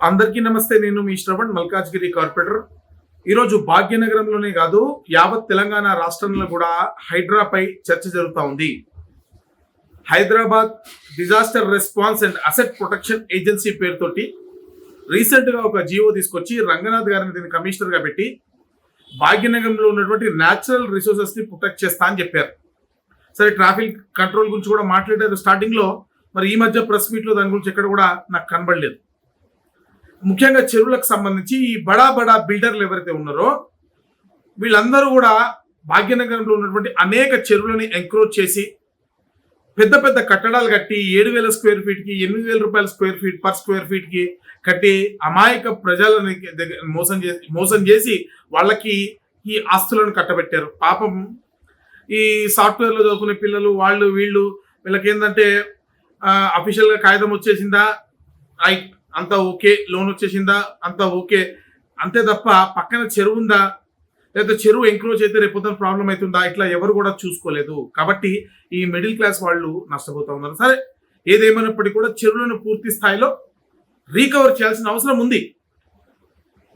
అందరికీ నమస్తే. నేను మీ శ్రవణ్, మల్కాజ్గిరి కార్పొరేటర్. ఈరోజు భాగ్యనగరంలోనే కాదు, యావత్ తెలంగాణ రాష్ట్రంలో కూడా హైడ్రాపై చర్చ జరుగుతూ ఉంది. Hyderabad disaster response and asset protection agency పేరుతోటి రీసెంట్ గా ఒక జీవో తీసుకొచ్చి రంగనాథ్ గారిని దీన్ని కమిషనర్ గా పెట్టి భాగ్యనగరంలో ఉన్నటువంటి న్యాచురల్ రిసోర్సెస్ ని ప్రొటెక్ట్ చేస్తా అని చెప్పారు. సరే, ట్రాఫిక్ కంట్రోల్ గురించి కూడా మాట్లాడారు స్టార్టింగ్ లో. మరి ఈ మధ్య ప్రెస్ మీట్ లో దాని గురించి ఎక్కడ కూడా నాకు కనబడలేదు. ముఖ్యంగా చెరువులకు సంబంధించి ఈ బడా బిల్డర్లు ఎవరైతే ఉన్నారో వీళ్ళందరూ కూడా భాగ్యనగరంలో ఉన్నటువంటి అనేక చెరువులని ఎంక్రోచ్ చేసి పెద్ద పెద్ద కట్టడాలు కట్టి 7,000 స్క్వేర్ ఫీట్ కి 8,000 రూపాయల స్క్వేర్ ఫీట్ కి కట్టి అమాయక ప్రజలని మోసం చేసి వాళ్ళకి ఈ ఆస్తులను కట్టబెట్టారు. పాపం ఈ సాఫ్ట్వేర్ లో చదువుకునే పిల్లలు వీళ్ళకి ఏంటంటే అఫీషియల్ గా కాగితం వచ్చేసిందా, రైట్, అంతా ఓకే, లోన్ వచ్చేసిందా, అంతా ఓకే, అంతే తప్ప పక్కన చెరువు ఉందా, లేదా చెరువు ఎంక్రోచ్ అయితే రేపు ప్రాబ్లం అవుతుందా, ఇట్లా ఎవరు కూడా చూసుకోలేదు. కాబట్టి ఈ మిడిల్ క్లాస్ వాళ్ళు నష్టపోతూ ఉన్నారు. సరే, ఏదేమైనప్పటికీ కూడా చెరువులను పూర్తి స్థాయిలో రీకవర్ చేయాల్సిన అవసరం ఉంది.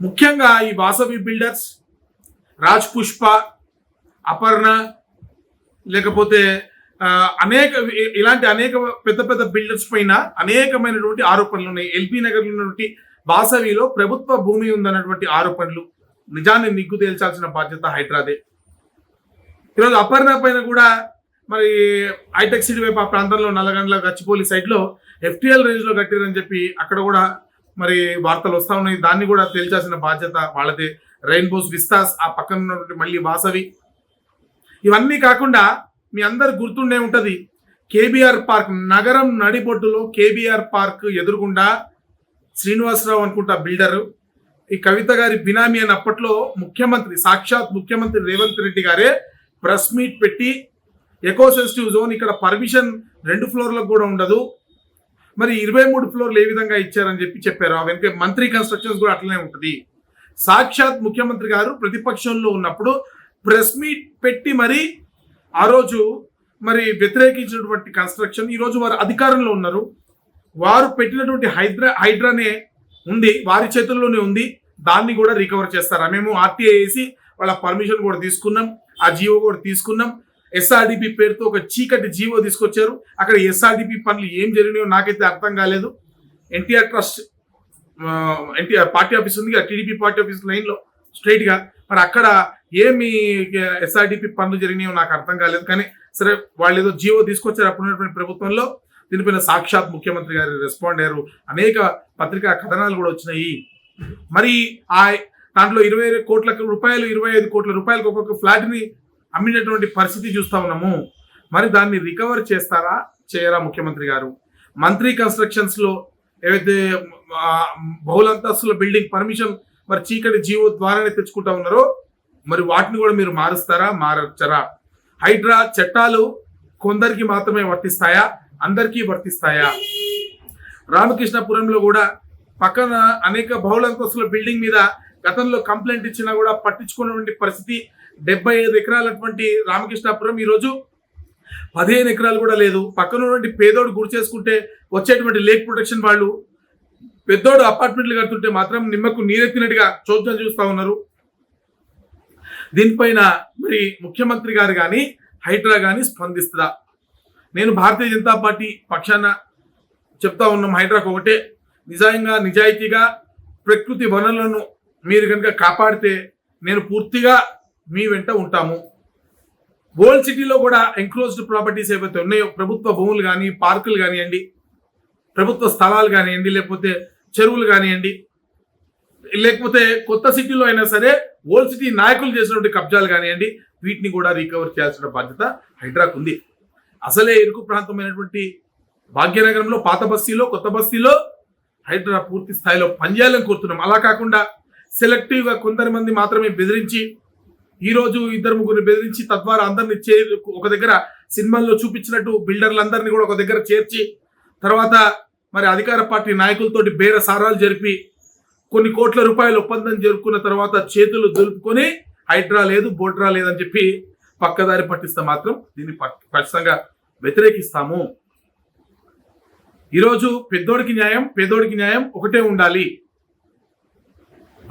ముఖ్యంగా ఈ వాసవి బిల్డర్స్, రాజ్ పుష్ప, అపర్ణ, లేకపోతే అనేక పెద్ద బిల్డర్స్ పైన అనేకమైనటువంటి ఆరోపణలు ఉన్నాయి. ఎల్బీ నగర్ ఉన్నటువంటి వాసవిలో ప్రభుత్వ భూమి ఉందన్నటువంటి ఆరోపణలు, నిజాన్ని నిగ్గు తేల్చాల్సిన బాధ్యత హైడ్రాదే. ఈరోజు అపర్ణ పైన కూడా మరి హైటెక్ సిటీ వైపు ఆ ప్రాంతంలో నల్లగండ్ల గచ్చిపోలి సైడ్ లో FTL రేంజ్ లో కట్టిరని చెప్పి అక్కడ కూడా మరి వార్తలు వస్తా ఉన్నాయి. దాన్ని కూడా తేల్చాల్సిన బాధ్యత వాళ్ళదే. రెయిన్బోస్ విస్తాస్ ఆ పక్కన ఉన్నటువంటి మళ్ళీ వాసవి. ఇవన్నీ కాకుండా మీ అందరు గుర్తుండే ఉంటది, KBR పార్క్, నగరం నడిబొడ్డులో KBR పార్క్ ఎదురుగుండా శ్రీనివాసరావు అనుకుంటా బిల్డరు, ఈ కవిత గారి బినామీ అని అప్పట్లో సాక్షాత్ ముఖ్యమంత్రి రేవంత్ రెడ్డి గారే ప్రెస్ మీట్ పెట్టి ఎకో సెన్సిటివ్ జోన్ ఇక్కడ పర్మిషన్ 2 ఫ్లోర్లకు కూడా ఉండదు, మరి 23 ఫ్లోర్లు ఏ విధంగా ఇచ్చారని చెప్పారు. ఆ వెనక మంత్రి కన్స్ట్రక్షన్స్ కూడా అట్లనే ఉంటుంది. సాక్షాత్ ముఖ్యమంత్రి గారు ప్రతిపక్షంలో ఉన్నప్పుడు ప్రెస్ మీట్ పెట్టి మరి ఆ రోజు మరి వ్యతిరేకించినటువంటి కన్స్ట్రక్షన్, ఈరోజు వారు అధికారంలో ఉన్నారు, వారు పెట్టినటువంటి హైడ్రానే ఉంది, వారి చేతుల్లోనే ఉంది, దాన్ని కూడా రికవర్ చేస్తారా? మేము RTA వేసి వాళ్ళ పర్మిషన్ కూడా తీసుకున్నాం, ఆ జీవో కూడా తీసుకున్నాం. SRDP పేరుతో ఒక చీకటి జీవో తీసుకొచ్చారు. అక్కడ SRDP పనులు ఏం జరిగినాయో నాకైతే అర్థం కాలేదు. ఎన్టీఆర్ ట్రస్ట్ పార్టీ ఆఫీస్ ఉంది, TDP పార్టీ ఆఫీస్ లైన్ లో స్ట్రైట్ గా, మరి అక్కడ ఏమి SRDP పనులు జరిగినాయో నాకు అర్థం కాలేదు. కానీ సరే, వాళ్ళు ఏదో జీవో తీసుకొచ్చారు అప్పుడున్నటువంటి ప్రభుత్వంలో. దీనిపైన సాక్షాత్ ముఖ్యమంత్రి గారు రెస్పాండ్ అయ్యారు. అనేక పత్రికా కథనాలు కూడా వచ్చినాయి. మరి దాంట్లో 25 కోట్ల రూపాయలు 25 కోట్ల రూపాయలకు ఒక్కొక్క ఫ్లాట్ ని అమ్మినటువంటి పరిస్థితి చూస్తా ఉన్నాము. మరి దాన్ని రికవర్ చేస్తారా, చేయరా ముఖ్యమంత్రి గారు? మంత్రి కన్స్ట్రక్షన్స్ లో ఏవైతే బహుళంతస్తుల బిల్డింగ్ పర్మిషన్ మరి చీకటి జీవో ద్వారానే తెచ్చుకుంటా ఉన్నారో, మరి వాటిని కూడా మీరు మారుస్తారా, మారచ్చరా? హైడ్రా చట్టాలు కొందరికి మాత్రమే వర్తిస్తాయా, అందరికీ వర్తిస్తాయా? రామకృష్ణపురంలో కూడా పక్కన అనేక బహుళంతస్తుల బిల్డింగ్ మీద గతంలో కంప్లైంట్ ఇచ్చినా కూడా పట్టించుకున్నటువంటి పరిస్థితి. 75 ఎకరాలటువంటి రామకృష్ణపురం ఈరోజు 15 ఎకరాలు కూడా లేదు. పక్కన ఉన్నటువంటి పేదోడు గురి చేసుకుంటే వచ్చేటువంటి లేక్ ప్రొటెక్షన్ వాళ్ళు పెద్దోడు అపార్ట్మెంట్లు కడుతుంటే మాత్రం నిమ్మకు నీరెత్తినట్టుగా చోద్యం చూస్తా ఉన్నారు. దీనిపైన మరి ముఖ్యమంత్రి గారు కానీ హైడ్రా కానీ స్పందిస్తుందా? నేను భారతీయ జనతా పార్టీ పక్షాన చెప్తా ఉన్నాం, హైడ్రాకు ఒకటే, నిజాయితీగా ప్రకృతి వనరులను మీరు కనుక కాపాడితే నేను పూర్తిగా మీ వెంట ఉంటాము. ఓల్డ్ సిటీలో కూడా ఎంక్రోజ్డ్ ప్రాపర్టీస్ ఏవైతే ఉన్నాయో, ప్రభుత్వ భూములు కానీ, పార్కులు కానివ్వండి, ప్రభుత్వ స్థలాలు కానివ్వండి, లేకపోతే చెరువులు కానివ్వండి, లేకపోతే కొత్త సిటీలో అయినా సరే ఓల్డ్ సిటీ నాయకులు చేసినటువంటి కబ్జాలు కానివ్వండి, వీటిని కూడా రికవర్ చేయాల్సిన బాధ్యత హైడ్రాకు ఉంది. అసలే ఇరుకు ప్రాంతమైనటువంటి భాగ్యనగరంలో పాత బస్తీలో, కొత్త బస్తీలో హైడ్రా పూర్తి స్థాయిలో పనిచేయాలని కోరుతున్నాం. అలా కాకుండా సెలెక్టివ్ గా కొందరి మాత్రమే బెదిరించి, ఈరోజు 2-3 బెదిరించి తద్వారా అందరినీ ఒక దగ్గర సినిమాల్లో చూపించినట్టు బిల్డర్లందరినీ కూడా ఒక దగ్గర చేర్చి తర్వాత మరి అధికార పార్టీ నాయకులతోటి బేర సారాలు జరిపి కొన్ని కోట్ల రూపాయల ఒప్పందం జరుపుకున్న తర్వాత చేతులు దులుపుకొని హైడ్రా లేదు, బోడ్రా లేదని చెప్పి పక్కదారి పట్టిస్తే మాత్రం దీన్ని ఖచ్చితంగా వ్యతిరేకిస్తాము. ఈరోజు పేదోడికి న్యాయం ఒకటే ఉండాలి.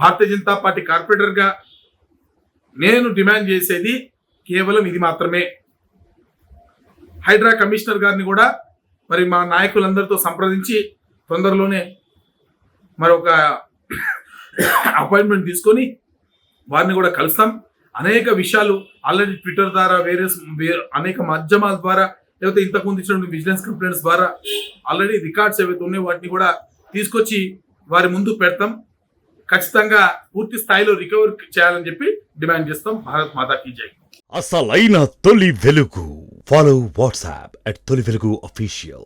భారతీయ జనతా పార్టీ కార్పొరేటర్గా నేను డిమాండ్ చేసేది కేవలం ఇది మాత్రమే. హైడ్రా కమిషనర్ గారిని కూడా మరి మా నాయకులందరితో సంప్రదించి తొందరలోనే మరొక అపాయింట్మెంట్ తీసుకొని వారిని కూడా కలుస్తాం. అనేక విషయాలు ఆల్రెడీ ట్విట్టర్ ద్వారా అనేక మాధ్యమాల ద్వారా లేకపోతే ఇంతకుముందు ఇచ్చినటువంటి విజిలెన్స్ కంప్లైంట్స్ ద్వారా ఆల్రెడీ రికార్డ్స్ ఏవైతే ఉన్నాయో వాటిని కూడా తీసుకొచ్చి వారి ముందు పెడతాం. ఖచ్చితంగా పూర్తి స్థాయిలో రికవర్ చేయాలని చెప్పి డిమాండ్ చేస్తాం. భారత్ మాతాకి జై. అసలైన తొలి వెలుగు. ఫాలో వాట్సాప్ @తొలి వెలుగు official.